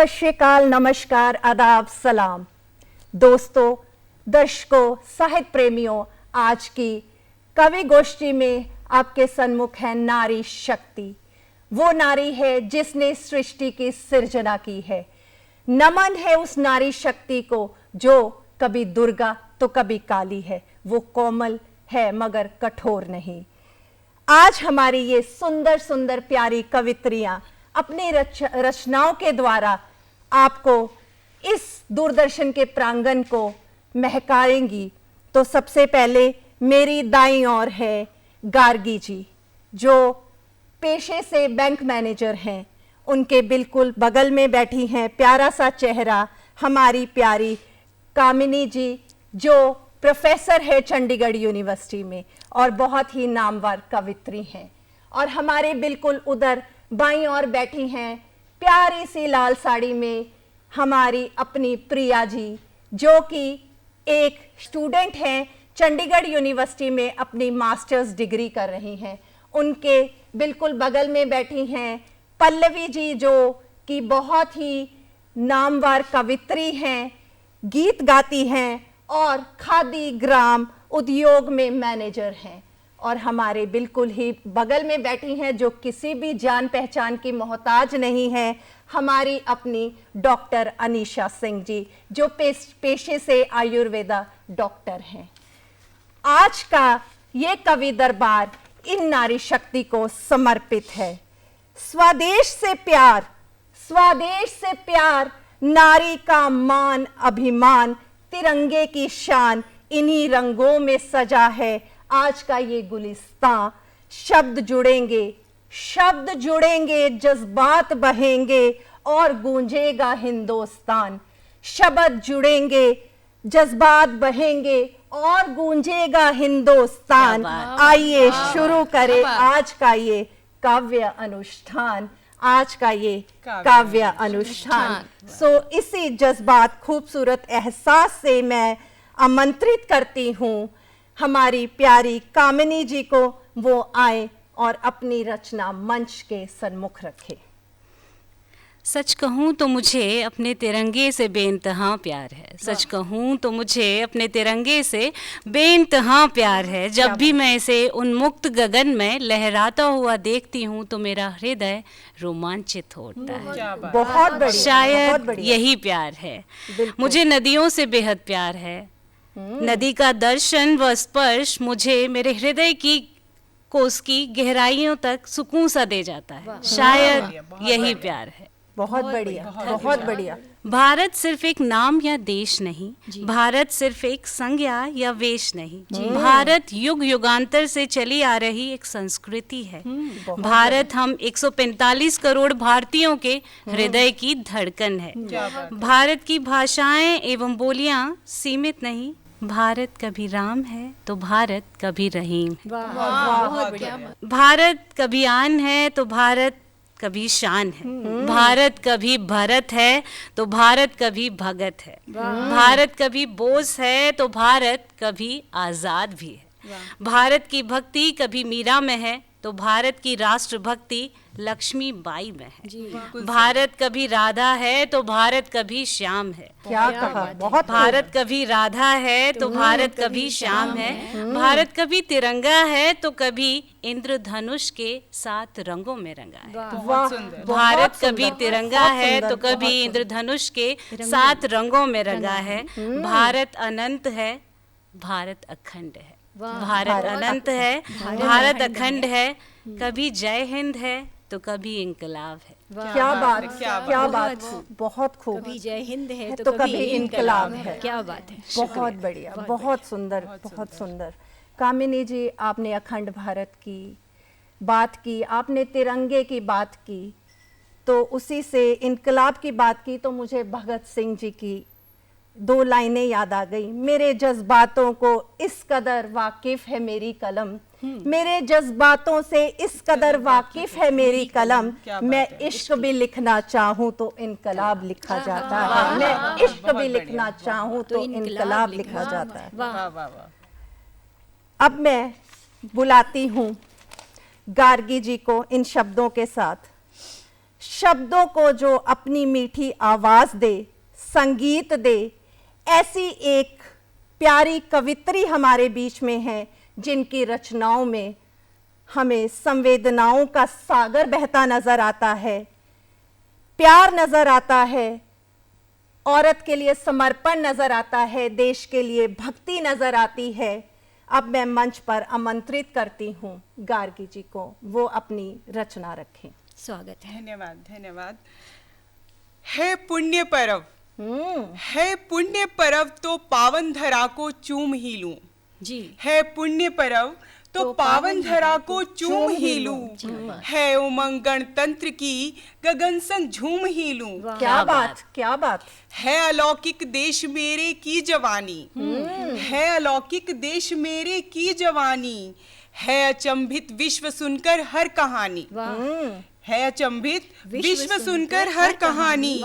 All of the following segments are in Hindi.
सत श्री अकाल, नमस्कार, आदाब, सलाम। दोस्तों, दर्शकों, साहित्य प्रेमियों, आज की कवि गोष्ठी में आपके सन्मुख है नारी शक्ति। वो नारी है जिसने सृष्टि की सृजना की है। नमन है उस नारी शक्ति को जो कभी दुर्गा तो कभी काली है। वो कोमल है मगर कठोर नहीं। आज हमारी ये सुंदर सुंदर प्यारी कवित्रियां अपनी रचनाओं के द्वारा आपको इस दूरदर्शन के प्रांगण को महकाएंगी। तो सबसे पहले मेरी दाईं ओर है गार्गी जी, जो पेशे से बैंक मैनेजर हैं। उनके बिल्कुल बगल में बैठी हैं प्यारा सा चेहरा हमारी प्यारी कामिनी जी, जो प्रोफेसर है चंडीगढ़ यूनिवर्सिटी में और बहुत ही नामवर कवित्री हैं। और हमारे बिल्कुल उधर बाईं ओर बैठी हैं प्यारी सी लाल साड़ी में हमारी अपनी प्रिया जी, जो कि एक स्टूडेंट हैं चंडीगढ़ यूनिवर्सिटी में, अपनी मास्टर्स डिग्री कर रही हैं। उनके बिल्कुल बगल में बैठी हैं पल्लवी जी, जो कि बहुत ही नामवर कवित्री हैं, गीत गाती हैं और खादी ग्राम उद्योग में मैनेजर हैं। और हमारे बिल्कुल ही बगल में बैठी हैं, जो किसी भी जान पहचान की मोहताज नहीं है, हमारी अपनी डॉक्टर अनीशा सिंह जी, जो पेशे से आयुर्वेदा डॉक्टर हैं। आज का ये कवि दरबार इन नारी शक्ति को समर्पित है। स्वदेश से प्यार, स्वदेश से प्यार, नारी का मान अभिमान, तिरंगे की शान, इन्हीं रंगों में सजा है आज का ये गुलिस्तां। शब्द जुड़ेंगे, शब्द जुड़ेंगे, जज्बात बहेंगे और गूंजेगा हिंदुस्तान। शब्द जुड़ेंगे, जज्बात बहेंगे और गूंजेगा हिंदुस्तान। आइए शुरू करें आज का ये काव्य अनुष्ठान, आज का ये काव्य अनुष्ठान। इसी जज्बात, खूबसूरत एहसास से मैं आमंत्रित करती हूँ हमारी प्यारी कामिनी जी को, वो आए और अपनी रचना मंच के सन्मुख रखे। सच कहूँ तो मुझे अपने तिरंगे से बेइंतहा प्यार है। सच कहूँ तो मुझे अपने तिरंगे से बेइंतहा प्यार है। जब भी मैं इसे उन्मुक्त गगन में लहराता हुआ देखती हूँ तो मेरा हृदय रोमांचित होता है। बहुत बढ़िया, शायद यही प्यार है। मुझे नदियों से बेहद प्यार है। नदी का दर्शन व स्पर्श मुझे मेरे हृदय की कोस की गहराइयों तक सुकून सा दे जाता है। शायद यही प्यार है। बहुत बढ़िया, बहुत बढ़िया। भारत सिर्फ एक नाम या देश नहीं, भारत सिर्फ एक संज्ञा या वेश नहीं, भारत युग युगांतर से चली आ रही एक संस्कृति है। भारत हम 145 करोड़ भारतीयों के हृदय की धड़कन है। भारत की भाषाएं एवं बोलियां सीमित नहीं। भारत कभी राम है तो भारत कभी रहीम है। भारत कभी आन है तो भारत कभी शान है। भारत कभी भरत है तो भारत कभी भगत है। भारत कभी बोझ है तो भारत कभी आजाद भी है। भारत की भक्ति कभी मीरा में है तो भारत की राष्ट्र भक्ति लक्ष्मी बाई में है। भारत कभी राधा है तो भारत कभी श्याम है। क्या कहा, बहुत। भारत कभी राधा है तो भारत कभी श्याम है। भारत कभी तिरंगा है तो कभी इंद्रधनुष के 7 रंगों में रंगा है। भारत कभी तिरंगा है तो कभी इंद्रधनुष के 7 रंगों में रंगा है। भारत अनंत है, भारत अखंड है। भारत अनंत है, भारत अखंड है। कभी जय हिंद है तो कभी इंकलाब है। क्या बात, क्या बात, बहुत खूब। कभी जय हिंद है तो कभी इंकलाब है। क्या बात है, बहुत बढ़िया, बहुत सुंदर, बहुत सुंदर। कामिनी जी, आपने अखंड भारत की बात की, आपने तिरंगे की बात की, तो उसी से इनकलाब की बात की, तो मुझे भगत सिंह जी की 2 लाइनें याद आ गई। मेरे जज्बातों को इस कदर वाकिफ है मेरी कलम, मेरे जज्बातों से इस कदर वाकिफ है मेरी कलम, मैं इश्क भी लिखना चाहूं तो इनकलाब लिखा जाता है। मैं इश्क भी लिखना चाहूं तो इनकलाब लिखा जाता है। अब मैं बुलाती हूं गार्गी जी को इन शब्दों के साथ। शब्दों को जो अपनी मीठी आवाज दे, संगीत दे, ऐसी एक प्यारी कवित्री हमारे बीच में है जिनकी रचनाओं में हमें संवेदनाओं का सागर बहता नजर आता है, प्यार नजर आता है, औरत के लिए समर्पण नजर आता है, देश के लिए भक्ति नजर आती है। अब मैं मंच पर आमंत्रित करती हूँ गार्गी जी को, वो अपनी रचना रखें। स्वागत है। धन्यवाद धन्यवाद। है पुण्य पर्व, है पुण्य पर्व तो पावन धरा को चूम ही लूं। जी। है पुण्य पर्व तो पावन धरा को चूम ही लूं। है उमंग गणतंत्र की गगन संग झूम ही लूं। क्या बात, क्या बात। है अलौकिक देश मेरे की जवानी, है अलौकिक देश मेरे की जवानी। है अचंभित विश्व सुनकर हर कहानी, है अचंभित विश्व सुनकर हर कहानी।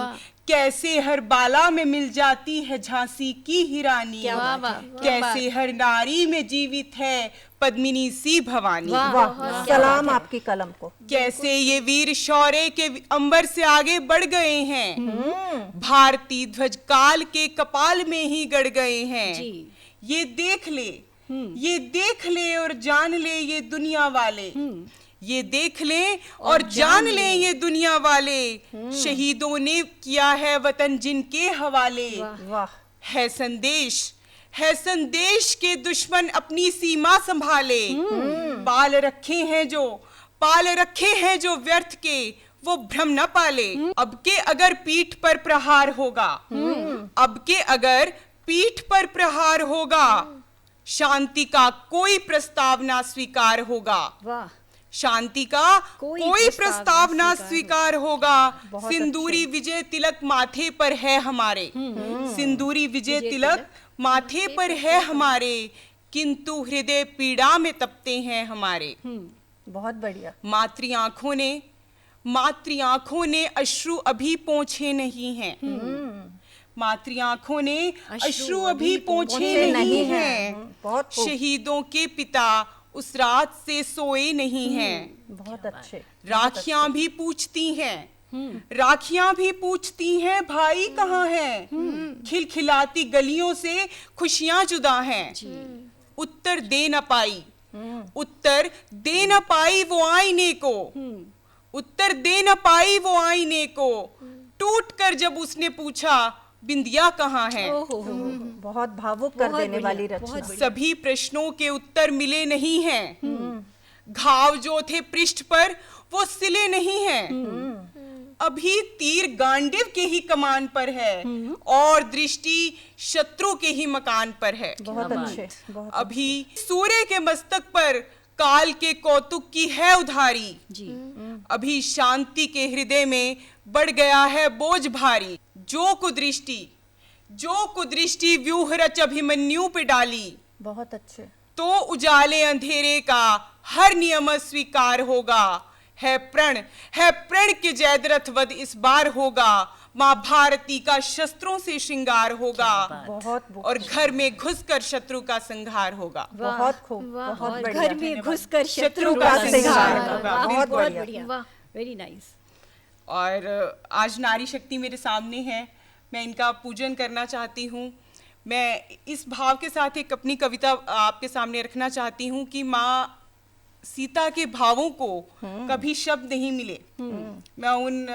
कैसे हर बाला में मिल जाती है झांसी की ही रानी, कैसे हर नारी में जीवित है पद्मिनी सी भवानी। वाह, सलाम आपकी कलम को। कैसे ये वीर शौर्य के अंबर से आगे बढ़ गए हैं, भारतीय ध्वज काल के कपाल में ही गड़ गए हैं। ये देख ले, ये देख ले और जान ले ये दुनिया वाले, ये देख ले और जान ले ये दुनिया वाले। शहीदों ने किया है वतन जिनके हवाले। वाह। है संदेश, है संदेश के दुश्मन अपनी सीमा संभाले। पाल रखे हैं जो, पाल रखे हैं जो व्यर्थ के, वो भ्रम न पाले। अब के अगर पीठ पर प्रहार होगा, अब के अगर पीठ पर प्रहार होगा, शांति का कोई प्रस्ताव ना स्वीकार होगा। वाह। शांति का कोई प्रस्ताव ना स्वीकार होगा। सिंदूरी विजय तिलक माथे पर है हमारे, सिंदूरी विजय तिलक माथे पर है हमारे, किंतु हृदय पीड़ा में तपते हैं हमारे। बहुत बढ़िया। मातृ आंखों ने अश्रु अभी पोंछे नहीं हैं, मातृ आंखों ने अश्रु अभी पोंछे नहीं हैं। शहीदों के पिता उस रात से सोए नहीं हैं। बहुत अच्छे। राखियां भी पूछती हैं, राखियां भी पूछती हैं भाई कहाँ हैं। खिलखिलाती गलियों से खुशियां जुदा हैं। उत्तर दे न पाई, उत्तर दे न पाई वो आईने को, उत्तर दे न पाई वो आईने को। टूट कर जब उसने पूछा बिंदिया कहाँ है। बहुत भावुक कर देने वाली रचना। सभी प्रश्नों के उत्तर मिले नहीं हैं। घाव जो थे पृष्ठ पर वो सिले नहीं हैं। अभी तीर गांडिव के ही कमान पर है और दृष्टि शत्रु के ही मकान पर है। बहुत अच्छे। अभी सूर्य के मस्तक पर काल के कौतुक की है उधारी। अभी शांति के हृदय में बढ़ गया है बोझ भारी। जो कुदृष्टि व्यूह रच अभिमन्यु पे डाली, बहुत अच्छे। तो उजाले अंधेरे का हर नियम स्वीकार होगा। है प्रण के जयद्रथ वध इस बार होगा। माँ भारती का शस्त्रों से श्रृंगार होगा। और घर में घुसकर शत्रु का संहार होगा। बहुत खूब, बहुत बढ़िया। घर में घुसकर शत्रु का का संहार संहार होगा। होगा। बहुत बहुत बढ़िया। बढ़िया। वाह, वेरी नाइस। और आज नारी शक्ति मेरे सामने है, मैं इनका पूजन करना चाहती हूँ। मैं इस भाव के साथ एक अपनी कविता आपके सामने रखना चाहती हूँ कि माँ सीता के भावों को कभी शब्द नहीं मिले। मैं उन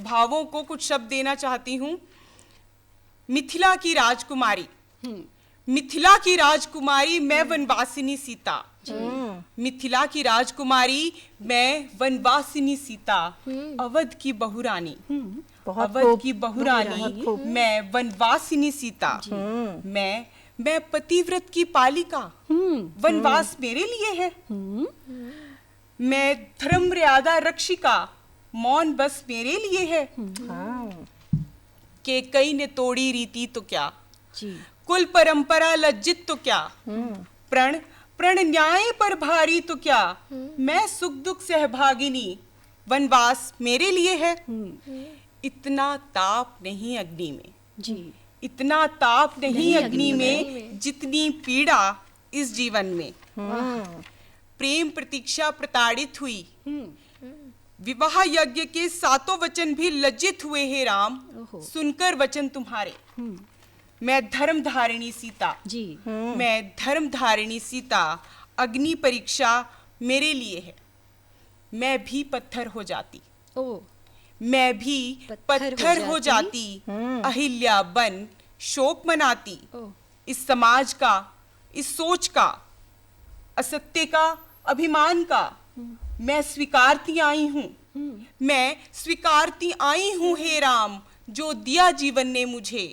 भावों को कुछ शब्द देना चाहती हूँ। मिथिला की राजकुमारी, मिथिला की राजकुमारी मैं वनवासिनी सीता, मिथिला की राजकुमारी मैं वनवासिनी सीता। अवध की बहुरानी, अवध की बहुरानी मैं वनवासिनी सीता। मैं पतिव्रत की पालिका, वनवास मेरे लिए है। मैं धर्म मर्यादा रक्षिका, मौन बस मेरे लिए है। के कई ने तोड़ी रीति तो क्या, कुल परंपरा लज्जित तो क्या, प्रण न्याय पर भारी तो क्या, मैं सुख दुख सहभागिनी, वनवास मेरे लिए है। इतना ताप नहीं अग्नि में, इतना ताप नहीं अग्नि में, जितनी पीड़ा इस जीवन में। प्रेम प्रतीक्षा प्रताड़ित हुई, विवाह यज्ञ के 7 वचन भी लज्जित हुए हे राम, ओहो। सुनकर वचन तुम्हारे। मैं धर्म धारिणी सीता, जी मैं धर्म धारिणी सीता, अग्नि परीक्षा मेरे लिए है। मैं भी पत्थर हो जाती, ओ मैं भी पत्थर हो जाती, अहिल्या बन शोक मनाती। ओ इस समाज का, इस सोच का, असत्य का, अभिमान का मैं स्वीकारती आई हूँ, मैं स्वीकारती आई हूँ हे राम, जो दिया जीवन ने मुझे।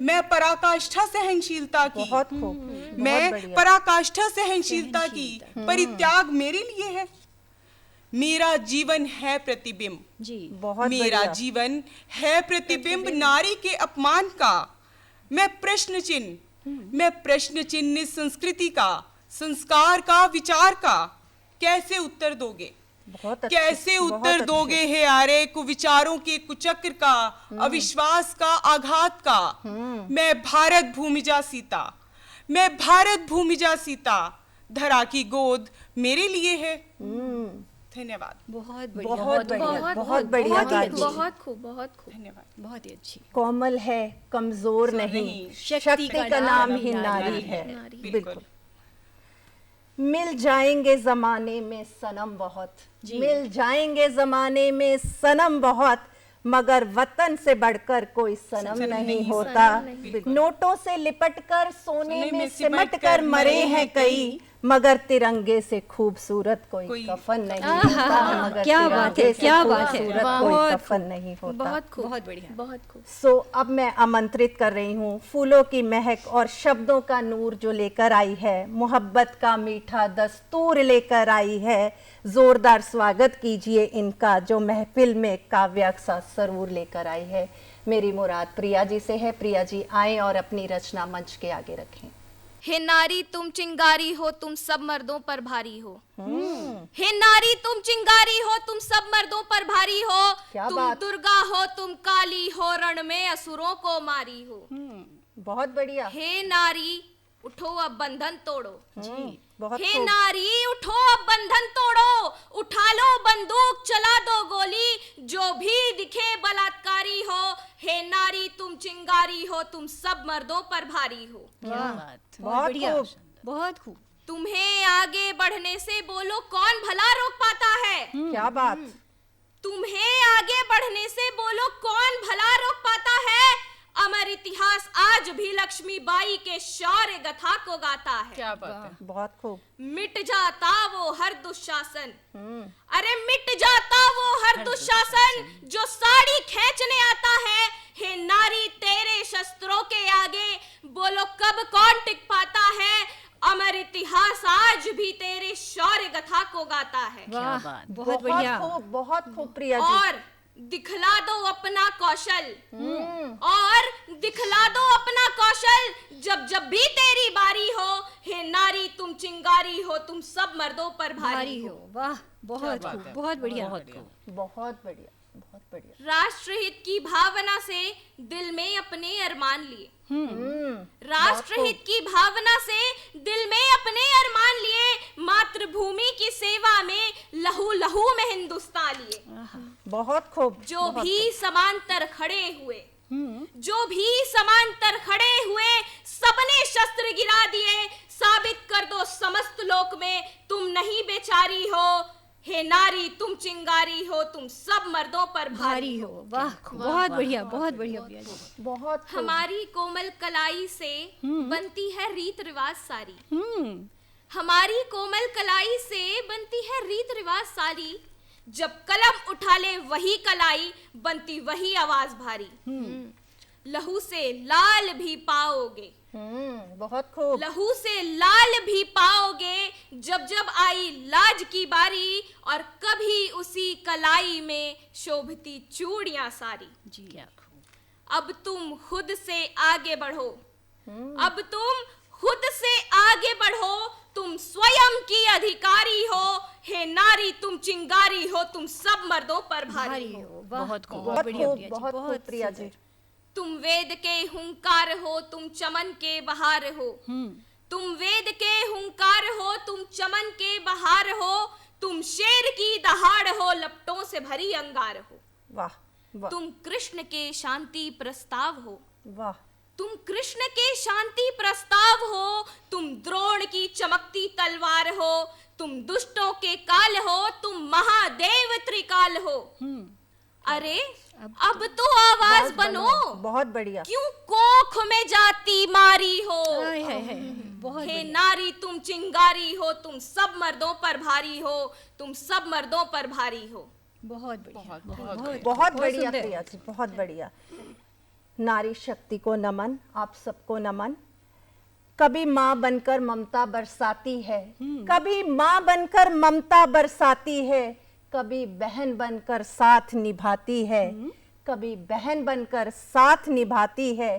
मैं पराकाष्ठा सहनशीलता की, बहुत खूब, बहुत मैं बढ़िया। पराकाष्ठा सहनशीलता की, परित्याग मेरे लिए है। मेरा जीवन है प्रतिबिंब, जी बहुत मेरा बढ़िया। जीवन है प्रतिबिंब नारी के अपमान का। मैं प्रश्न चिन्ह, मैं प्रश्न चिन्ह इस संस्कृति का, संस्कार का, विचार का कैसे उत्तर दोगे? बहुत अच्छे, कैसे बहुत उत्तर अच्छे। दोगे हे आर्य कुविचारों के कुचक्र का, अविश्वास का, आघात का। मैं भारत भूमिजा सीता, मैं भारत भूमिजा सीता, धरा की गोद मेरे लिए है। धन्यवाद, बहुत बढ़िया बहुत बढ़िया, बहुत बढ़िया ही गाजी। अच्छी। बहुत खूब, बहुत खूब। धन्यवाद। बहुत ही अच्छी। कोमल है, कमजोर नहीं, शक्ति का नाम ही नारी है। बिल्कुल। मिल जाएंगे जमाने में सनम बहुत, मिल जाएंगे जमाने में सनम बहुत, मगर वतन से बढ़कर कोई सनम नहीं होता। नोटों से लिपटकर सोने में सिमट कर मरे हैं कई, मगर तिरंगे से खूबसूरत कोई कफन नहीं होता। मगर क्या बात है, तिरंगे से क्या बात है। खूबसूरत कोई कफन नहीं होता। बहुत खूब, बहुत बढ़िया। बहुत खूब। सो अब मैं आमंत्रित कर रही हूँ फूलों की महक और शब्दों का नूर जो लेकर आई है, मोहब्बत का मीठा दस्तूर लेकर आई है। जोरदार स्वागत कीजिए इनका, जो महफिल में काव्य सा सरूर लेकर आई है। मेरी मुराद प्रिया जी से है। प्रिया जी आएं और अपनी रचना मंच के आगे रखें। हे नारी तुम चिंगारी हो, तुम सब मर्दों पर भारी हो। हे नारी तुम चिंगारी हो, तुम सब मर्दों पर भारी हो। क्या तुम बात। दुर्गा हो, तुम काली हो, रण में असुरों को मारी हो। बहुत बढ़िया। हे नारी उठो अब बंधन तोड़ो। बहुत हे खूब। नारी उठो अब बंधन तोड़ो, उठा लो बंदूक चला दो गोली, जो भी दिखे बलात्कारी हो। हे नारी तुम चिंगारी हो, तुम सब मर्दों पर भारी हो। क्या बात, बहुत बढ़िया, खूब। बहुत खूब। तुम्हें आगे बढ़ने से बोलो कौन भला रोक पाता है। क्या बात। तुम्हें आगे बढ़ने से बोलो कौन भला रोक पाता है। अमर इतिहास आज भी लक्ष्मीबाई के शौर्य गाथा को गाता है। क्या बात है। बहुत खूब। मिट जाता वो हर दुशासन, अरे मिट जाता वो हर दुशासन जो साड़ी खींचने आता है। हे नारी तेरे शस्त्रों के आगे बोलो कब कौन टिक पाता है। अमर इतिहास आज भी तेरे शौर्य गाथा को गाता है। क्या बात, बहुत बढ़िया। खूब, बहुत खूब प्रिया जी। और दिखला दो अपना कौशल, और दिखला दो अपना कौशल जब जब भी तेरी बारी हो। हे नारी तुम चिंगारी हो, तुम सब मर्दों पर भारी भारी हो। हो, वाह, बहुत खूब, बहुत बढ़िया। बहुत बढ़िया, बहुत बढ़िया। राष्ट्रहित की भावना से दिल में अपने अरमान लिए। राष्ट्रहित की भावना से दिल में अपने अरमान लिए। मातृभूमि की सेवा में लहू लहू में हिंदुस्तान लिए। बहुत खूब। जो भी समांतर खड़े हुए, जो भी समांतर खड़े हुए, सबने शस्त्र गिरा दिए। साबित कर दो समस्त लोक में तुम नहीं बेचारी हो। हे नारी तुम चिंगारी हो, तुम सब मर्दों पर भारी हो, वाह, बहुत बढ़िया, बहुत बढ़िया। बहुत खूब। हमारी कोमल कलाई से बनती है रीत रिवाज सारी। हम्म, हमारी कोमल कलाई से बनती है रीत रिवाज सारी। जब कलम उठा ले वही कलाई, बनती वही आवाज भारी। लहू से लाल भी पाओगे, बहुत खूब। लहू से लाल भी पाओगे जब जब आई लाज की बारी। और कभी उसी कलाई में शोभती चूड़ियां सारी। जी, क्या खूब। अब तुम खुद से आगे बढ़ो, अब तुम खुद से आगे बढ़ो, तुम स्वयं की अधिकारी हो। हे नारी तुम चिंगारी हो, तुम सब मर्दों पर भारी भारी हो। हो, वाह, बहुत खूब। बहुत बढ़िया, खूब, प्रिया जी, बहुत खूब प्रिया जी। तुम वेद के हुंकार हो, तुम चमन के बहार हो। तुम वेद के हुंकार हो, तुम चमन के बहार हो। तुम शेर की दहाड़ हो, लपटों से भरी अंगार हो। वाह वाह तुम कृष्ण के शांति प्रस्ताव हो, वाह। तुम कृष्ण के शांति प्रस्ताव हो, तुम द्रोण की चमकती तलवार हो, तुम दुष्टों के काल हो, तुम महादेव त्रिकाल हो। अरे अब तो आवाज बनो, बहुत बढ़िया। क्यों कोख में जाती मारी हो। हाय हाय हाय, बहुत हे नारी तुम चिंगारी हो, तुम सब मर्दों पर भारी हो, तुम सब मर्दों पर भारी हो। बहुत बढ़िया, बहुत बढ़िया सुंदर। प्रिया जी, बहुत बढ़िया। नारी शक्ति को नमन, आप सबको नमन। कभी माँ बनकर ममता बरसाती है, कभी माँ बनकर ममता बरसाती है, कभी बहन बनकर साथ निभाती है, कभी बहन बनकर साथ निभाती है।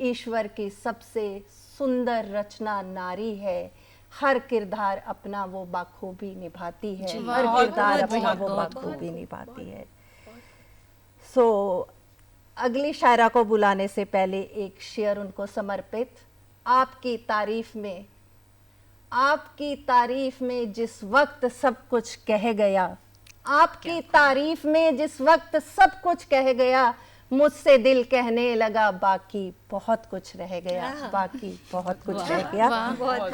ईश्वर की सबसे सुंदर रचना नारी है, हर किरदार अपना वो बाखूबी निभाती है, हर किरदार अपना वो बाखूबी निभाती है। सो अगली शायरा को बुलाने से पहले एक शेर उनको समर्पित। आपकी तारीफ में जिस वक्त सब कुछ कह गया, आपकी तारीफ में जिस वक्त सब कुछ कह गया, मुझसे दिल कहने लगा बाकी बहुत कुछ रह गया, बाकी बहुत कुछ रह गया।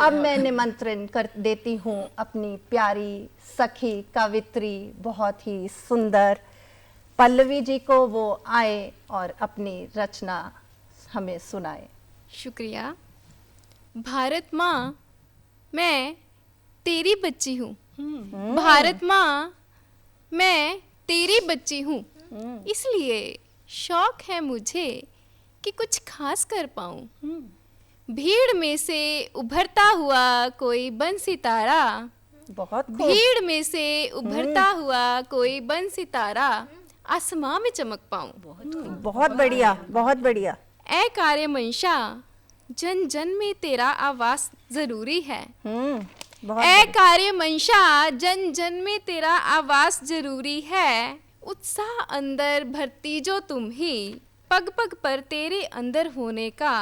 अब मैं निमंत्रण कर देती हूँ अपनी प्यारी सखी कवित्री, बहुत ही सुंदर पल्लवी जी को, वो आए और अपनी रचना हमें सुनाए। शुक्रिया। भारत माँ, मैं तेरी बच्ची हूँ। भारत माँ, मैं तेरी बच्ची हूँ, इसलिए शौक है मुझे कि कुछ खास कर पाऊँ। भीड़ में से उभरता हुआ कोई बन सितारा, बहुत खूब। भीड़ में से उभरता हुआ कोई बन सितारा, आसमां में चमक पाऊँ। बहुत बढ़िया, बहुत बढ़िया। ऐ कार्य मंशा, जन जन में तेरा आवास जरूरी है। बहुत ऐ कार्य मंशा, जन जन में तेरा आवास जरूरी है। उत्साह अंदर भरती जो तुम ही, पग पग पर तेरे अंदर होने का,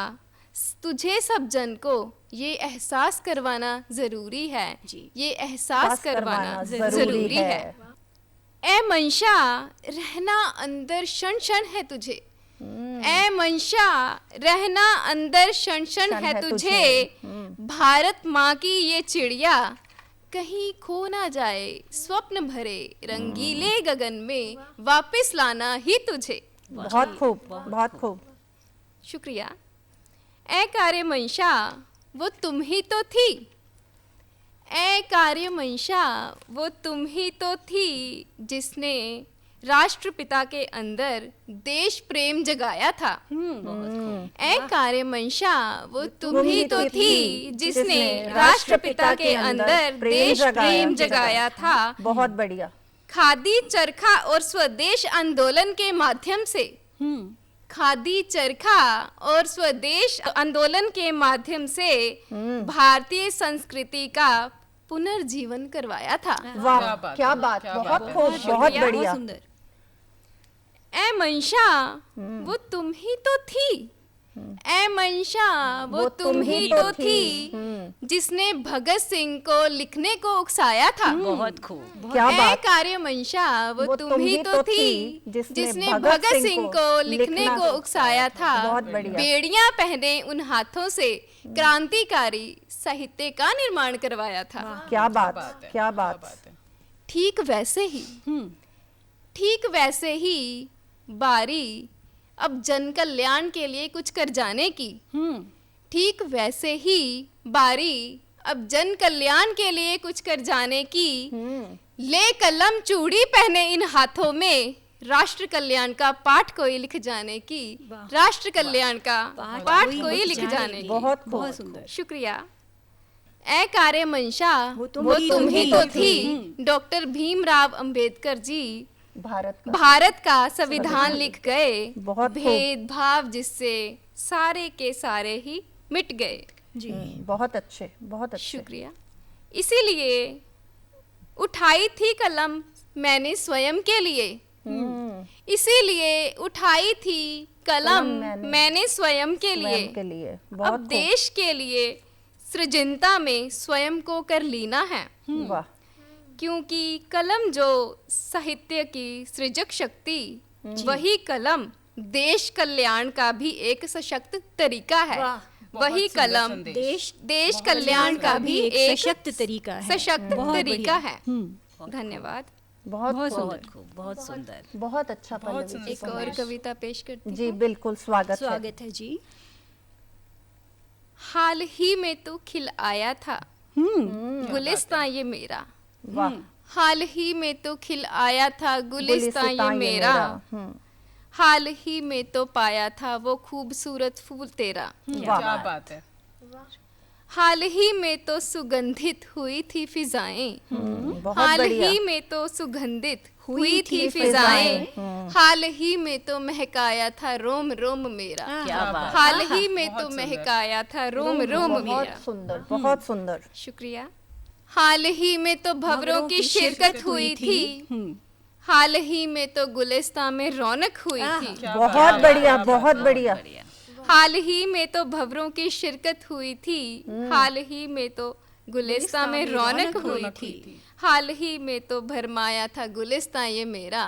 तुझे सब जन को ये एहसास करवाना जरूरी है। ये एहसास करवाना जरूरी है। ऐ मंशा, रहना अंदर क्षण क्षण है तुझे। ऐ मंशा, रहना अंदर क्षण क्षण है तुझे। भारत माँ की ये चिड़िया कहीं खो ना जाए, स्वप्न भरे रंगीले गगन में वापस लाना ही तुझे। बहुत खूब, बहुत खूब। शुक्रिया। ऐ कार्य मंशा, वो तुम ही तो थी। ऐ कार्य मंशा, वो तुम ही तो थी, जिसने राष्ट्रपिता के अंदर देश प्रेम जगाया था। ऐ कार्य मंशा, वो तुम ही तो थी, जिसने राष्ट्रपिता के अंदर देश प्रेम जगाया था। बहुत बढ़िया। खादी चरखा और स्वदेश आंदोलन के माध्यम से, खादी चरखा और स्वदेश आंदोलन के माध्यम से भारतीय संस्कृति का पुनर्जीवन करवाया था। वाह, क्या बात, बहुत खूब, बहुत बढ़िया। सुंदर। ऐ मंशा, वो तुम ही तो थी। ऐ मंशा, वो तुम ही तो थी, जिसने भगत सिंह को लिखने को उकसाया था। बहुत खूब। क्या ऐ बात। कार्य मंशा, वो तुम ही तो थी, जिसने भगत सिंह को लिखने को उकसाया था। बहुत बढ़िया। बेड़ियां पहने उन हाथों से क्रांतिकारी साहित्य का निर्माण करवाया था। क्या बात, क्या बात। ठीक वैसे ही बारी अब जन कल्याण के लिए कुछ कर जाने की। ठीक वैसे ही बारी अब जन कल्याण के लिए कुछ कर जाने की। ले कलम चूड़ी पहने इन हाथों में, राष्ट्र कल्याण का पाठ कोई लिख जाने की। राष्ट्र कल्याण का पाठ कोई लिख जाने की। बहुत खूब। बहुत सुंदर। शुक्रिया। ऐ कार्य मंशा, वो तुम ही तो थी। डॉक्टर भीमराव अंबेडकर जी भारत का संविधान लिख गए। बहुत खूब। भेदभाव जिससे सारे के सारे ही मिट गए। जी, बहुत अच्छे, बहुत अच्छे। शुक्रिया। इसीलिए उठाई थी कलम मैंने स्वयं के लिए। इसीलिए उठाई थी कलम मैंने स्वयं के लिए। के लिए अब बहुत खूब। देश के लिए सृजनता में स्वयं को कर लीना है। वाह। क्योंकि कलम जो साहित्य की सृजक शक्ति, वही कलम देश कल्याण का भी एक सशक्त तरीका है। वही सुंदर कलम संदेश। देश कल्याण का भी एक सशक्त तरीका है। सशक्त बहुत तरीका बढ़िया। है। धन्यवाद। बहुत बहुत खूब, सुंदर, खूब, बहुत सुंदर। बहुत अच्छा पल्लवी जी। एक और कविता पेश करती जी हूँ। बिल्कुल, स्वागत है। स्वागत है जी। हाल ही में तो खिल आया था गुलिस्तां ये मेरा। वाह, हाल ही में तो खिल आया था गुलिस्तां ये गुलिस्तां ये मेरा। हम्म, हाल ही में तो पाया था वो खूबसूरत फूल तेरा। क्या बात है। हाल ही में तो सुगंधित हुई थी फिजाएं। बहुत हाल बढ़िया। ही में तो सुगंधित हुई थी फिजाएं। हाल ही में तो महकाया था रोम रोम मेरा। क्या बात। हाल ही में तो महकाया था रोम रोम बहुत मेरा। सुंदर, बहुत सुंदर। शुक्रिया। हाल ही में तो भंवरों की शिरकत हुई थी। हाल ही में तो गुलिस्तां में रौनक हुई थी। बहुत बढ़िया, बहुत बढ़िया। हाल ही में तो भंवरों की शिरकत हुई थी। हाल ही में तो गुलिस्तां में रौनक हुई थी। हाल ही में तो भरमाया था गुलिस्तां ये मेरा।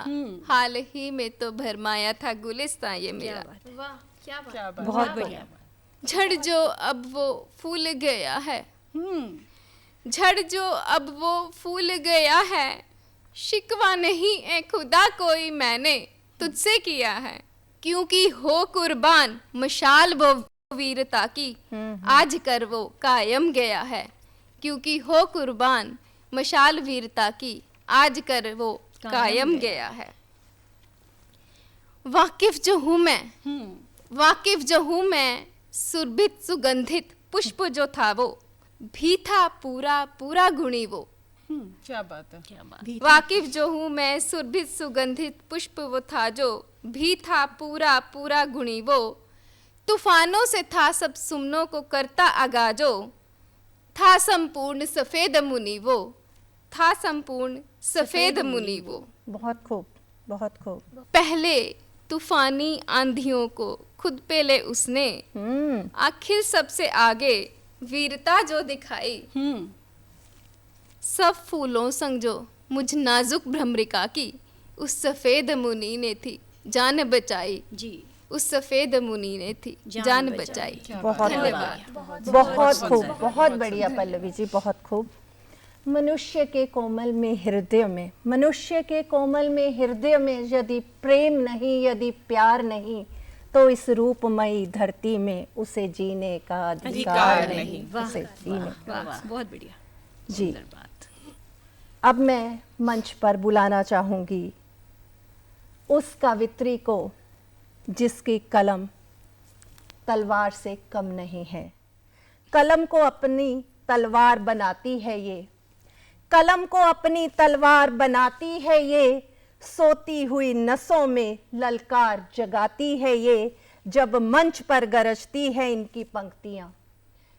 हाल ही में तो भरमाया था गुलिस्तां ये मेरा। क्या बात। बहुत बढ़िया। झड़ जो अब वो फूल गया है। झड़ जो अब वो फूल गया है। शिकवा नहीं ए खुदा कोई मैंने तुझसे किया है। क्योंकि हो कुर्बान मशाल वो वीरता की, आज कर वो कायम गया है। क्योंकि हो कुर्बान मशाल वीरता की, आज कर वो कायम गया है। वाकिफ जो हूँ मैं, वाकिफ जो हूँ मैं, सुरभित सुगंधित पुष्प जो था वो भी था पूरा पूरा गुणी वो। क्या बात है। क्या बात। वाकिफ जो हूँ मैं, सुरभित सुगंधित पुष्प वो था जो भी था पूरा पूरा गुणी वो। तूफानों से था सब सुमनों को करता आगाजो। था संपूर्ण सफेद मुनि वो। था संपूर्ण सफेद मुनि वो। बहुत खूब, बहुत खूब। पहले तूफानी आंधियों को खुद पे ले उसने। आखिर सबसे आगे वीरता जो दिखाई। सब फूलों संग जो मुझ नाजुक भ्रमरिका की, उस सफेद मुनि ने थी जान बचाई। जी। उस सफेद मुनि ने थी जान बचाई। बहुत धन्यवाद। बहुत खूब, बहुत बढ़िया पल्लवी जी, बहुत खूब। मनुष्य के कोमल में हृदय में, मनुष्य के कोमल में हृदय में यदि प्रेम नहीं, यदि प्यार नहीं, तो इस रूपमयी धरती में उसे जीने का अधिकार नहीं। उसे जीने का। वाह, बहुत बढ़िया। जी। बात। अब मैं मंच पर बुलाना चाहूंगी उस कवित्री को जिसकी कलम तलवार से कम नहीं है। कलम को अपनी तलवार बनाती है ये, कलम को अपनी तलवार बनाती है ये। सोती हुई नसों में ललकार जगाती है ये। जब मंच पर गरजती है इनकी पंक्तियां,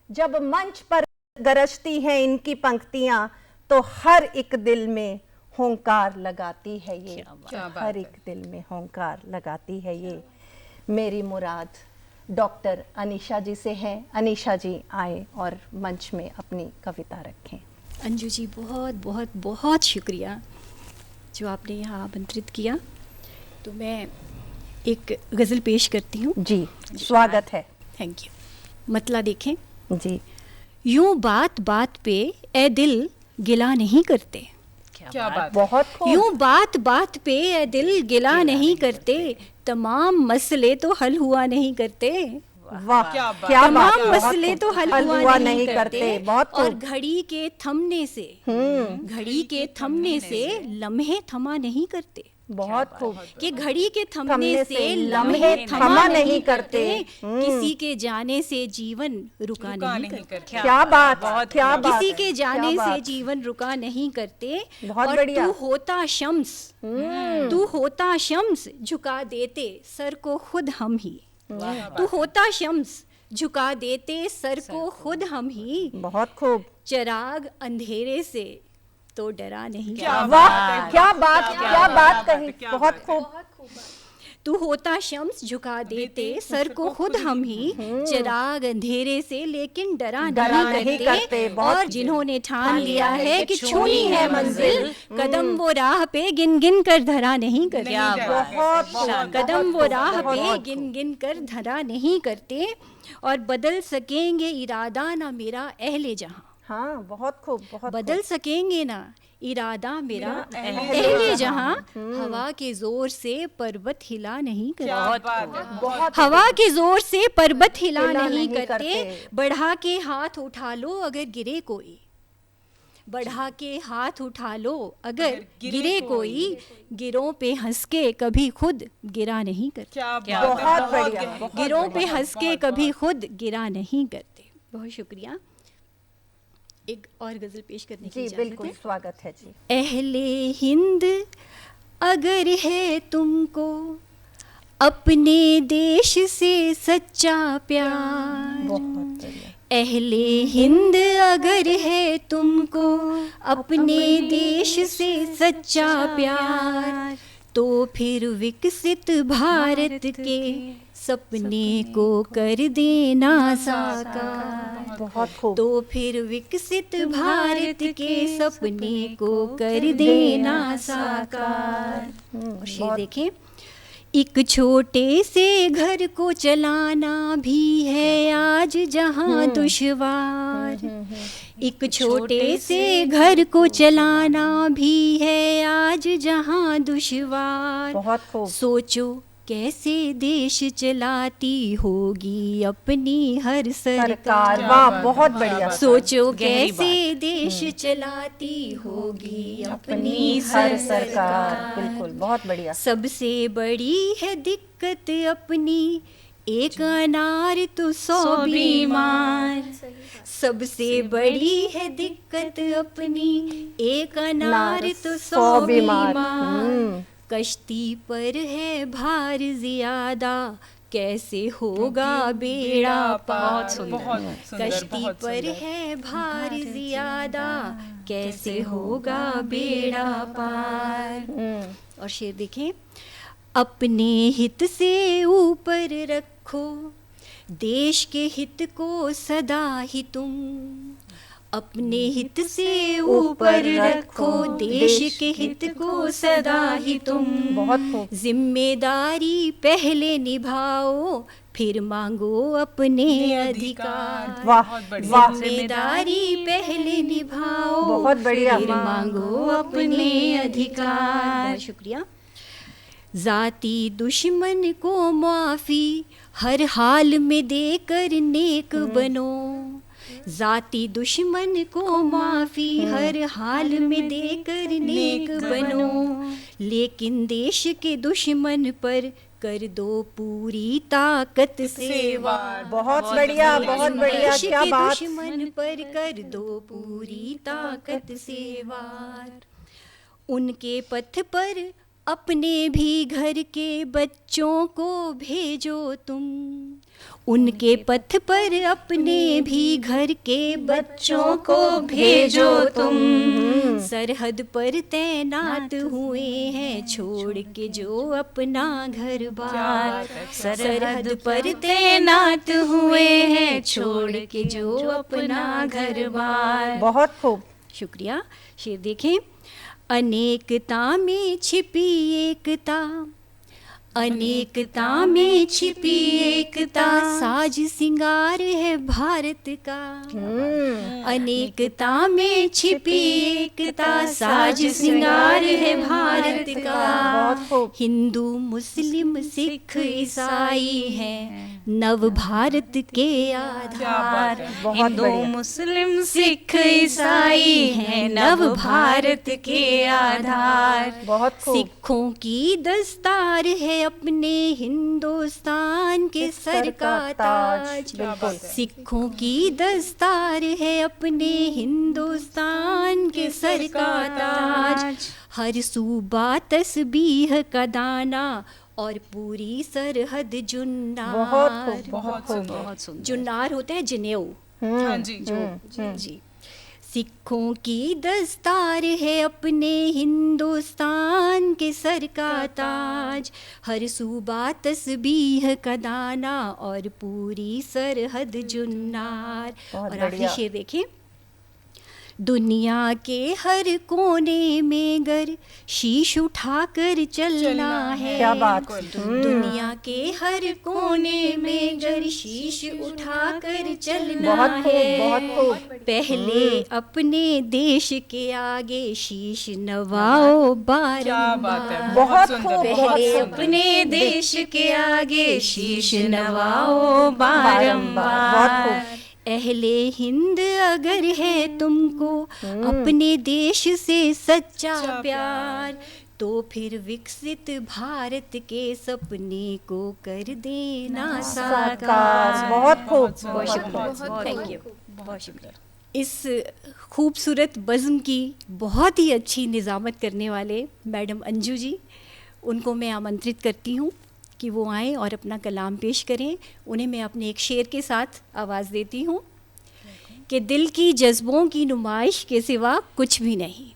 जब मंच पर गरजती है इनकी पंक्तियां, तो हर एक दिल में होंकार लगाती है ये। हर एक दिल में होंकार लगाती है ये। मेरी मुराद डॉक्टर अनीशा जी से है। अनीशा जी आए और मंच में अपनी कविता रखें। अंजू जी, बहुत बहुत बहुत शुक्रिया जो आपने यहाँ आमंत्रित किया। तो मैं एक गज़ल पेश करती हूँ। जी, स्वागत है। Thank you. मतला देखें। जी। यूं बात बात पे ए दिल गिला नहीं करते। क्या बात। बहुत खूब। यूं बात बात पे ए दिल गिला नहीं करते। तमाम मसले तो हल हुआ नहीं करते। वाह, क्या बात। क्या बात। तमाम मसले तो हल हुआ नहीं करते। बहुत और खूब। घड़ी के थमने से, घड़ी के थमने से लम्हे थमा नहीं करते। बहुत खूब। कि घड़ी के थमने थमने से से लम्हे लम्हे थमा नहीं करते। हम्म। किसी के जाने से जीवन रुका नहीं करते। क्या बात, क्या बात। किसी के जाने क्या से बात। जीवन रुका नहीं करते। बहुत और बढ़िया। तू होता शम्स, तू होता शम्स झुका देते सर को खुद हम ही। तू होता शम्स झुका देते सर को खुद हम ही। बहुत खूब। चिराग अंधेरे से तो डरा नहीं। वाह, क्या बात, क्या बात कही। बहुत खूब। तू होता शम्स झुका देते सर को खुद हम ही, चिराग अंधेरे से लेकिन डरा नहीं करते, और जिन्होंने ठान लिया है कि छूनी है मंजिल, कदम वो राह पे गिन गिन कर धरा नहीं करते। कदम वो राह पे गिन गिन कर धरा नहीं करते, और बदल सकेंगे इरादा ना मेरा अहले जहां। हाँ, बहुत खूब, बहुत बदल सकेंगे ना इरादा मेरा अहले जहां, हवा के जोर से पर्वत हिला नहीं करते। हवा के जोर से पर्वत हिला नहीं करते, बढ़ा के हाथ उठा लो अगर गिरे कोई, बढ़ा के हाथ उठा लो अगर गिरे कोई, गिरों पे हंस के कभी खुद गिरा नहीं करते। बहुत बढ़िया। गिरों पे हंस के कभी खुद गिरा नहीं करते। बहुत शुक्रिया। एक और गजल पेश करने की जी, इजाजत बिल्कुल, है। स्वागत है जी। अहले हिंद अगर है तुमको अपने देश से सच्चा प्यार, बहुत बढ़िया। अहले हिंद अगर है तुमको अपने देश से सच्चा प्यार, तो फिर विकसित भारत के सपने को कर देना साकार। बहुत खूब। तो फिर विकसित भारत के सपने को कर देना साकार। और शेर देखें, एक छोटे से घर को चलाना भी है आज जहां दुश्वार, एक छोटे से घर को चलाना भी है आज जहां दुश्वार। बहुत खूब। सोचो कैसे देश चलाती होगी अपनी हर सरकार। वाह, बहुत बढ़िया। सोचो कैसे देश चलाती होगी अपनी हर सरकार। बिल्कुल, बहुत बढ़िया। सबसे बड़ी है दिक्कत अपनी एक अनार तो 100 बीमार, सबसे बड़ी है दिक्कत अपनी एक अनार तो 100 बीमार। कश्ती पर है भार ज्यादा कैसे होगा बेड़ा पार। कश्ती पर है भार ज्यादा कैसे होगा बेड़ा पार। और शेर देखें, अपने हित से ऊपर रखो देश के हित को सदा ही तुम, अपने हित से ऊपर रखो देश के हित को सदा ही तुम। बहुत खूब। जिम्मेदारी पहले निभाओ फिर मांगो अपने अधिकार। वाह, वाह। जिम्मेदारी पहले निभाओ बहुत बढ़िया। फिर मांगो अपने अधिकार। बहुत शुक्रिया। जाती दुश्मन को माफी हर हाल में देकर नेक बनो, जाती दुश्मन को माफी हर हाल में देकर नेक बनो, लेकिन देश के दुश्मन पर कर दो पूरी ताकत से वार। बहुत बढ़िया, बहुत बढ़िया। देश क्या के बात। दुश्मन पर कर दो पूरी ताकत से वार। उनके पथ पर अपने भी घर के बच्चों को भेजो तुम, उनके पथ पर अपने भी घर के बच्चों को भेजो तुम। सरहद पर तैनात हुए हैं छोड़ के जो अपना घर बार, सरहद पर तैनात हुए हैं छोड़ के जो अपना घर बार। बहुत खूब। शुक्रिया। शेर देखें, अनेकता में छिपी एकता, अनेकता में छिपी एकता साज सिंगार है भारत का, अनेकता में छिपी एकता साज सिंगार है भारत का। हिंदू मुस्लिम सिख ईसाई हैं नव भारत के आधार, हिंदू मुस्लिम सिख ईसाई हैं नव भारत के आधार। बहुत खूब। सिखों की दस्तार है अपने हिंदुस्तान के सर का ताज, सिखों की दस्तार है अपने हिंदुस्तान के सर का ताज। हर सूबा तस्बीह का दाना और पूरी सरहद जुन्नार। बहुत खूब, बहुत खूब। जुन्नार होते हैं जनेऊ। हाँ जी। जी। सिखों की दस्तार है अपने हिंदुस्तान के सर का ताज, हर सूबा तस्बीह का दाना और पूरी सरहद जुन्नार। बहुत और आखिरी बढ़िया। शेर देखिए, दुनिया के हर कोने में गर शीश उठाकर चलना है। क्या बात। दुनिया के हर कोने में गर शीश उठाकर चलना बहुत खूब, है। बहुत खूब। पहले अपने देश के आगे शीश नवाओ क्या बात है, बारंबार। बहुत सुंदर, खूब, पहले बहुत सुंदर। अपने देश के आगे शीश नवाओ बारंबार, बहुत बारंबार। अहले हिंद अगर है तुमको अपने देश से सच्चा प्यार, तो फिर विकसित भारत के सपने को कर देना साकार। बहुत खूब, बहुत शुक्रिया, थैंक यू, बहुत शुक्रिया। इस खूबसूरत बज़्म की बहुत ही अच्छी निज़ामत करने वाले मैडम अंजू जी, उनको मैं आमंत्रित करती हूँ कि वो आएँ और अपना कलाम पेश करें। उन्हें मैं अपने एक शेर के साथ आवाज़ देती हूँ कि दिल की जज्बों की नुमाइश के सिवा कुछ भी नहीं,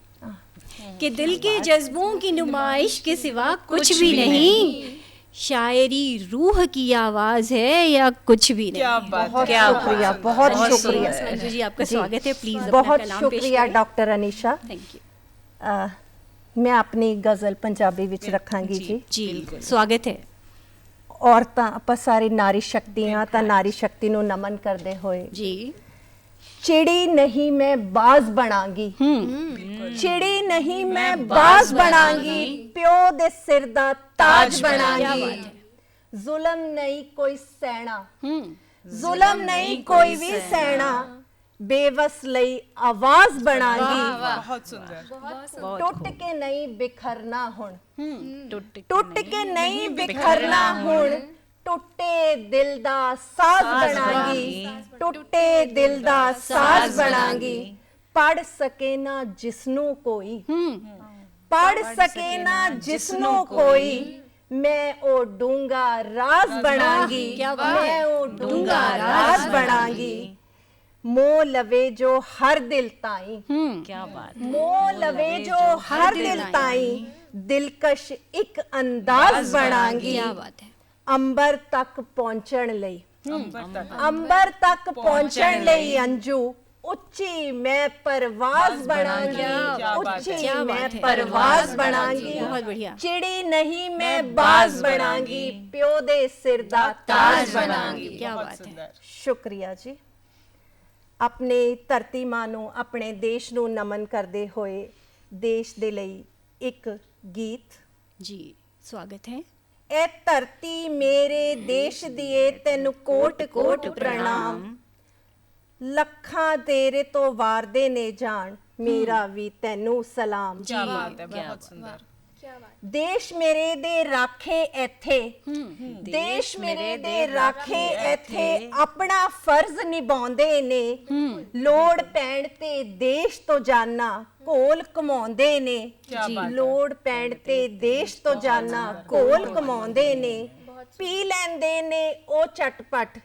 कि दिल के जज्बों की नुमाइश के सिवा कुछ भी नहीं, शायरी रूह की आवाज़ है या कुछ भी नहीं। क्या बात बहुत है, शुक्रिया, बहुत शुक्रिया। अंजू जी, आपका जी, स्वागत है। प्लीज़ अपना बहुत कलाम पेश शुक्रिया करें। डॉक्टर अनीशा। थैंक यू मैं ਆਪਣੀ ਗਜ਼ਲ ਪੰਜਾਬੀ ਵਿੱਚ ਰੱਖਾਂਗੀ ਜੀ। ਜੀ, ਸਵਾਗਤ ਹੈ। ਔਰਤਾਂ ਆਪਾਂ ਸਾਰੀ ਨਾਰੀ ਸ਼ਕਤੀਆਂ ਤਾਂ ਨਾਰੀ ਸ਼ਕਤੀ ਨੂੰ ਨਮਨ ਕਰਦੇ ਹੋਏ ਜੀ चिड़ी नहीं मैं बाज बनांगी, चिड़ी नहीं मैं बाज बनांगी, प्यो दे सिर दा ताज बनांगी। जुल्म नहीं कोई सहना, जुल्म नहीं कोई भी सहना, बेवस लई आवाज बनांगी। बहुत सुंदर। टुट के नहीं बिखरना हुण, टुट के नहीं बिखरना हुण, टुटे दिल दा साज बनांगी, टुटे दिल दा साज बनांगी। पढ़ सके ना जिसनों कोई, पढ़ सके ना जिसनों कोई, मैं ओ डूंगा राज बनांगी, मैं ओ डूंगा राज बनांगी। मोह लवे जो हर दिल ताई, क्या बात। मोह लवे जो हर दिल ताई, दिलकश एक अंदाज बनांगी। क्या बात है। अंबर तक पहुंचण लई, अंबर तक पहुंचण लई अंजू ਉੱਚੀ मैं परवाज बनांगी, ਉੱਚੀ मैं परवाज बनांगी। बहुत बढ़िया। चिड़ी नहीं मैं बाज बनांगी, प्यो दे सिर दा ताज बनांगी। क्या बात है। ਸ਼ੁਕਰੀਆ ਜੀ। ਆਪਣੇ ਧਰਤੀ ਮਾਂ ਨੂੰ, ਆਪਣੇ ਦੇਸ਼ ਨੂੰ ਨਮਨ ਕਰਦੇ ਹੋਏ ਦੇਸ਼ ਦੇ ਲਈ ਇੱਕ ਗੀਤ। जी, स्वागत है। ਇਹ ਧਰਤੀ ਮੇਰੇ ਦੇਸ਼ ਦੀਏ ਤੈਨੂੰ ਕੋਟ ਕੋਟ ਪ੍ਰਣਾਮ, ਲੱਖਾਂ ਤੇਰੇ ਤੋਂ ਵਾਰਦੇ ਨੇ ਜਾਣ, ਮੇਰਾ ਵੀ ਤੈਨੂੰ ਸਲਾਮ। क्या बात है, बहुत सुंदर। ਦੇਸ਼ ਮੇਰੇ ਦੇ ਰਾਖੇ ਇੱਥੇ, ਦੇਸ਼ ਮੇਰੇ ਦੇ ਰਾਖੇ ਇੱਥੇ ਆਪਣਾ ਫਰਜ਼ ਨਿਭਾਉਂਦੇ ਨੇ, ਲੋੜ ਪੈਣ ਤੇ ਦੇਸ਼ ਤੋਂ ਜਾਨਾ ਘੋਲ ਕਮਾਉਂਦੇ ਨੇ, ਲੋੜ ਪੈਣ ਤੇ ਦੇਸ਼ ਤੋਂ ਜਾਨਾ ਘੋਲ ਕਮਾਉਂਦੇ ਨੇ। ਪੀ ਲੈਂਦੇ ਨੇ ਉਹ ਚਟਪਟ,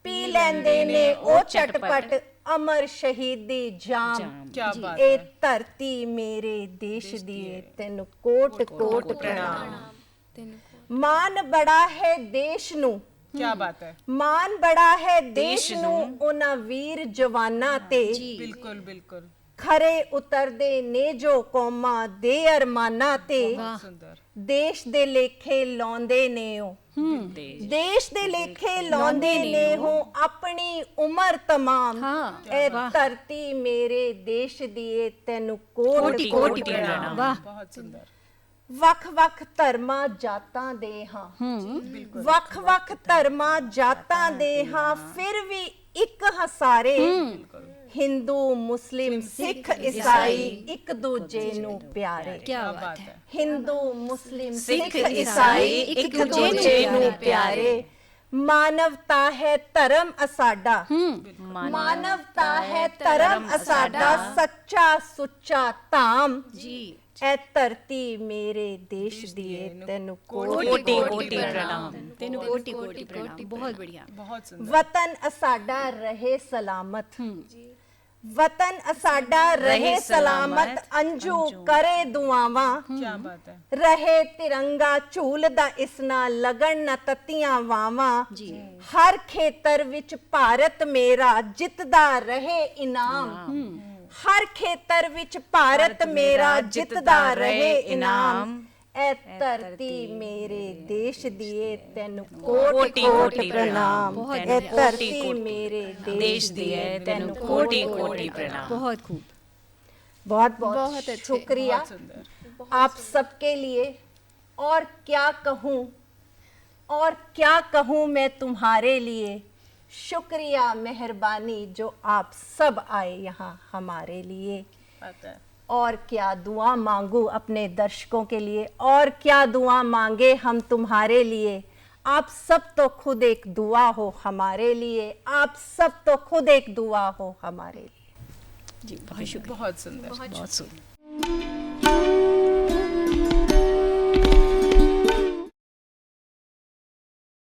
ਪੀ ਲੈਂਦੇ ਨੇ ਉਹ ਚਟਪਟ, ਅਮਰ ਸ਼ਹੀਦੀ ਜਾਮ। क्या बात ਇਹ ਧਰਤੀ ਮੇਰੇ ਦੇਸ਼ ਦੀ ਏ, ਤੈਨੂੰ ਕੋਟ ਕੋਟ ਪ੍ਰਣਾਮ। ਮਾਨ ਬੜਾ ਹੈ ਦੇਸ਼ ਨੂੰ, क्या बात है, ਮਾਨ ਬੜਾ ਹੈ ਦੇਸ਼ ਨੂੰ ਉਹਨਾਂ ਵੀਰ ਜਵਾਨਾਂ ਤੇ, बिल्कुल बिल्कुल ਖਰੇ ਉਤਰਦੇ ਨੇ ਜੋ ਕੌਮਾਂ ਦੇ ਅਰਮਾਨਾਂ ਤੇ। सुंदर। ਦੇਸ਼ ਦੇ ਲੇਖੇ ਲਾਉਂਦੇ ਨੇ ਉਹ, ਦੇਸ਼ ਦੇ ਲੇਖੇ ਲਾਉਂਦੇ ਨੇ ਉਹ ਆਪਣੀ ਉਮਰ ਤਮਾਮ। ਇਹ ਧਰਤੀ ਮੇਰੇ ਦੇਸ਼ ਦੀ ਏ, ਤੈਨੂੰ ਕੋਟਿ ਕੋਟਿ ਪ੍ਰਣਾਮ। बहुत सुंदर। ਵੱਖ ਵੱਖ ਧਰਮਾਂ ਜਾਤਾਂ ਦੇ ਹਾਂ, ਵੱਖ ਵੱਖ ਧਰਮਾਂ ਜਾਤਾਂ ਦੇ ਹਾਂ, ਫਿਰ ਵੀ ਇੱਕ ਹਸਾਰੇ, ਹਿੰਦੂ ਮੁਸਲਿਮ ਸਿੱਖ ਈਸਾਈ ਇੱਕ ਦੂਜੇ ਨੂੰ ਪਿਆਰੇ। क्या बात है। ਹਿੰਦੂ ਮੁਸਲਿਮ ਸਿੱਖ ਈਸਾਈ ਇੱਕ ਦੂਜੇ ਨੂੰ ਪਿਆਰੇ। ਮਾਨਵਤਾ ਹੈ ਧਰਮ ਅਸਾਡਾ, ਮਾਨਵਤਾ ਹੈ ਧਰਮ ਅਸਾਡਾ, ਸੱਚਾ ਸੁੱਚਾ ਧਾਮ। जी, ਇਹ ਧਰਤੀ ਮੇਰੇ ਦੇਸ਼ ਦੀ ਏ, ਤੈਨੂੰ ਕੋਟि कोटि कोटि प्रणाम। तेनु कोटि कोटि प्रणाम। बहुत बढ़िया। बहुत सुंदर। ਵਤਨ ਅਸਾਡਾ ਰਹੇ ਸਲਾਮਤ, वतन असाडा रहे सलामत अंजू करे दुआवां क्या बात है। रहे तिरंगा ਝੂਲਦਾ ਇਸ ਨਾਲ लगन न तत्तियां वावां हर खेतर विच भारत मेरा जितदा रहे इनाम हर खेतर विच भारत मेरा जितदा रहे इनाम ए धरती मेरे देश दिए तेन कोटि कोटि प्रणाम ए धरती मेरे देश दिए तेन कोटि कोटि प्रणाम। बहुत खूब। बहुत बहुत बहुत अच्छे, शुक्रिया बहुत सुंदर। आप सबके लिए। और क्या कहूँ, और क्या कहूँ मैं तुम्हारे लिए। शुक्रिया मेहरबानी जो आप सब आए यहाँ हमारे लिए। बात है। और क्या दुआ मांगू अपने दर्शकों के लिए, और क्या दुआ मांगे हम तुम्हारे लिए। आप सब तो खुद एक दुआ हो हमारे लिए, आप सब तो खुद एक दुआ हो हमारे लिए। जी बहुत शुक्रिया। बहुत सुंदर। बहुत सुंदर।